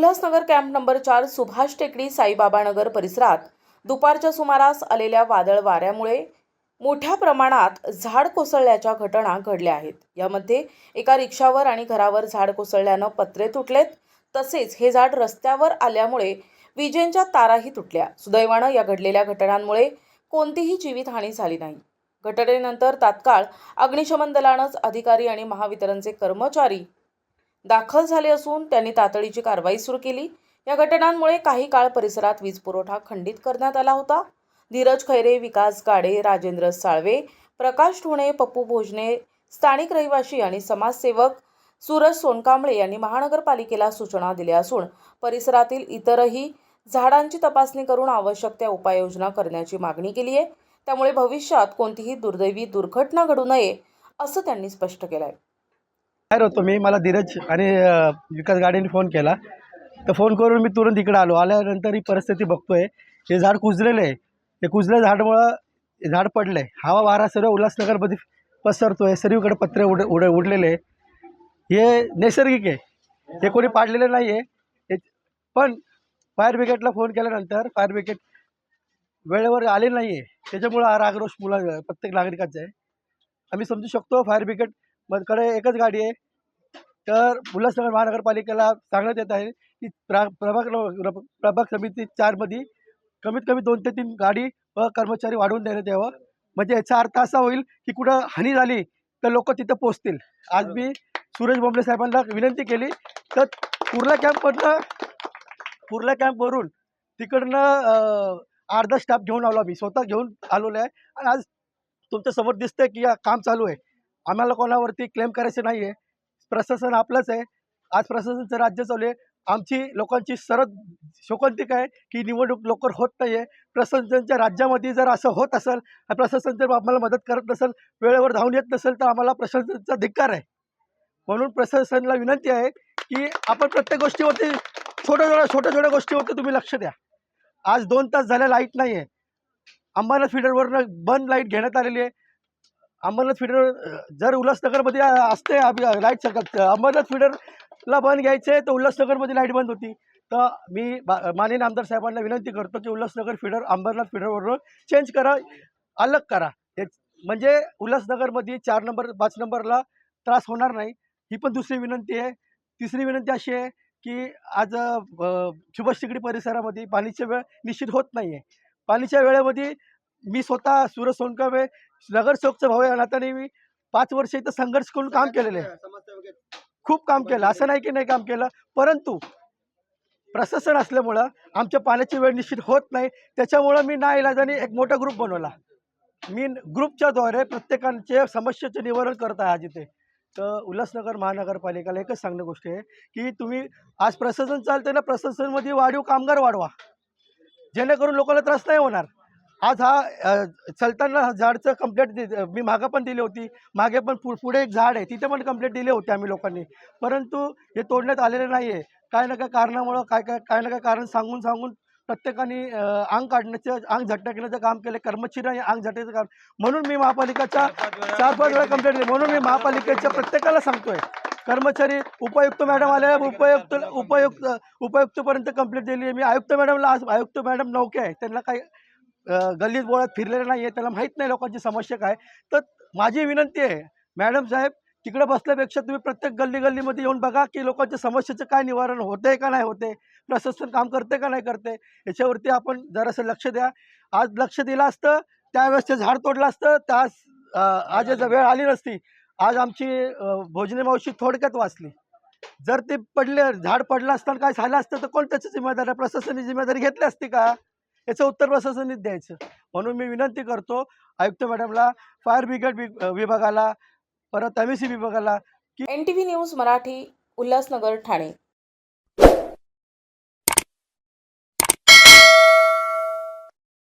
Ulhasnagar camp number 4 Subhash टेकडी साईबाबा नगर परिसरात दुपारच्या सुमारास आलेल्या वादळ वाऱ्यामुळे मोठ्या प्रमाणात झाड कोसळल्याच्या घटना घडल्या आहेत। यामध्ये एका रिक्षावर आणि घरावर झाड कोसळल्याने पत्रे तुटलेत, तसेच हे झाड रस्त्यावर आल्यामुळे विजेंच्या ताराही तुटल्या। सुदैवाने या घडलेल्या घटनांमुळे कोणतीही जीवितहानी झाली नाही। घटनेनंतर तात्काळ अग्निशमन दलानेच अधिकारी आणि महावितरणचे कर्मचारी दाखल झाले असून त्यांनी तातडीची कारवाई सुरू केली। या घटनांमुळे काही काळ परिसरात वीज पुरवठा खंडित करण्यात आला होता। धीरज खैरे, विकास गाडे, राजेंद्र साळवे, प्रकाश ढोणे, पप्पू भोजने, स्थानिक रहिवासी आणि समाजसेवक सूरज सोनकांबळे यांनी महानगरपालिकेला सूचना दिल्या असून परिसरातील इतरही झाडांची तपासणी करून आवश्यक त्या उपाययोजना करण्याची मागणी केली आहे। त्यामुळे भविष्यात कोणतीही दुर्दैवी दुर्घटना घडू नये असं त्यांनी स्पष्ट केलं आहे। बाहेर होतो मी, मला धीरज आणि विकास गाडीने फोन केला, तर फोन करून मी तुरंत इकडे आलो। आल्यानंतर ही परिस्थिती बघतोय, हे झाड कुजलेलं आहे। हे कुजलेल्या झाडामुळं झाड पडलं आहे, हवा वारा सर्व उल्हासनगरमध्ये पसरतोय, सर्वीकडे पत्रे उडलेले आहे। हे नैसर्गिक आहे, हे कोणी पाडलेलं नाही आहे। पण फायर ब्रिगेडला फोन केल्यानंतर फायर ब्रिगेड वेळेवर आले नाही आहे, त्याच्यामुळं हा रागरोष प्रत्येक नागरिकाचा आहे। आम्ही समजू शकतो फायर ब्रिगेडकडे एकच गाडी आहे, तर उल्हासनगर महानगरपालिकेला सांगण्यात येत आहे की प्रभाग समिती 4मध्ये कमीत कमी 2 ते 3 गाडी व कर्मचारी वाढवून देण्यात यावं। म्हणजे याचा अर्थ असा होईल की कुठं हानी झाली तर लोक तिथं पोहोचतील। आज मी सुरेश बोंबले साहेबांना विनंती केली, तर कुर्ला कॅम्पवरून तिकडनं अर्धा स्टाफ घेऊन आलो, मी स्वतः घेऊन आलेलो आहे। आणि आज तुमच्या समोर दिसतंय की काम चालू आहे। आम्हाला कोणावरती क्लेम करायचे नाही आहे, प्रशासन आपलंच आहे। आज प्रशासनाचं राज्य चालू आहे। आमची लोकांची सरळ शोकांतिक आहे की निवडणूक लवकर होत नाही आहे। प्रशासनाच्या राज्यामध्ये जर असं होत असेल, प्रशासन जर आम्हाला मदत करत नसेल, वेळेवर धावून येत नसेल, तर आम्हाला प्रशासनाचा धिक्कार आहे। म्हणून प्रशासनाला विनंती आहे की आपण प्रत्येक गोष्टीवरती छोट्या गोष्टीवरती तुम्ही लक्ष द्या। आज 2 तास झाले लाईट नाही आहे। अंबरनाथ फीडरवरनं बंद लाईट घेण्यात आलेली आहे। अंबरनाथ फीडर जर उल्हासनगरमध्ये असते लाईट सकत, अंबरनाथ फीडरला बंद घ्यायचे तर उल्हासनगरमध्ये लाईट बंद होती। तर मी माननीय आमदार साहेबांना विनंती करतो की उल्हासनगर फीडर अंबरनाथ फीडरवरून चेंज करा, अलग करा, म्हणजे उल्हासनगरमध्ये 4 नंबर 5 नंबरला त्रास होणार नाही। ही पण दुसरी विनंती आहे। तिसरी विनंती अशी आहे की आज सुभाष टेकडी परिसरामध्ये पाणीची वेळ निश्चित होत नाही आहे। पाणीच्या वेळेमध्ये मी स्वतः सूरज सोनकांबळे नगरसेवकचा भाऊ या नात्याने मी 5 वर्ष इथं संघर्ष करून काम केलेलं आहे, खूप काम केलं, असं नाही की नाही काम केलं। परंतु प्रशासन असल्यामुळं आमच्या पाण्याची वेळ निश्चित होत नाही। त्याच्यामुळं मी नाईलाजाने एक मोठा ग्रुप बनवला। मी ग्रुपच्या द्वारे प्रत्येकांच्या समस्येचे निवारण करत आहे आज इथे। तर उल्हासनगर महानगरपालिकेला एकच सांगणं गोष्ट आहे की तुम्ही आज प्रशासन चालते ना, प्रशासनमध्ये वाढीव कामगार वाढवा, जेणेकरून लोकांना त्रास नाही होणार। आज हा चलताना झाडचं कंप्लेंट मी मागं पण दिली होती, मागे पण पुढे एक झाड आहे तिथे पण कंप्लेंट दिली होती आम्ही लोकांनी, परंतु हे तोडण्यात आलेलं नाही आहे। काय ना काय कारणामुळं काय ना काय कारण सांगून प्रत्येकाने अंग काढण्याचं, अंग झटकण्याचं काम केलं, कर्मचारी अंग झटण्याचं काम। म्हणून मी महापालिकेच्या 4-5 वेळा कंप्लेंट दिली। म्हणून मी महापालिकेच्या प्रत्येकाला सांगतोय, कर्मचारी उपायुक्त मॅडम आल्या, उपायुक्तपर्यंत कंप्लेंट दिली आहे मी। आयुक्त मॅडमला, आज आयुक्त मॅडम नौके आहे, त्यांना काही गल्लीत बोळात फिरलेलं नाही आहे, त्याला माहीत नाही लोकांची समस्या काय। तर माझी विनंती आहे, मॅडम साहेब तिकडे बसल्यापेक्षा तुम्ही प्रत्येक गल्लीमध्ये येऊन बघा की लोकांच्या समस्येचं काय निवारण होतंय का नाही होते, प्रशासन काम करते का नाही करते, याच्यावरती आपण जरासं लक्ष द्या। आज लक्ष दिलं असतं त्यावेळेस ते झाड तोडलं असतं, आज वेळ आली नसती। आज आमची भोजने मावशी थोडक्यात वाचली। जर ते झाड पडलं असतं काय झालं असतं तर कोण त्याची जिम्मेदारी, प्रशासनाची जिम्मेदारी घेतली असती का? याचं उत्तर प्रशासनानेच द्यायचं। म्हणून मी विनंती करतो आयुक्त मॅडमला, फायर ब्रिगेड विभागाला, परत MSC विभागाला की NTV न्यूज मराठी, उल्हासनगर, ठाणे।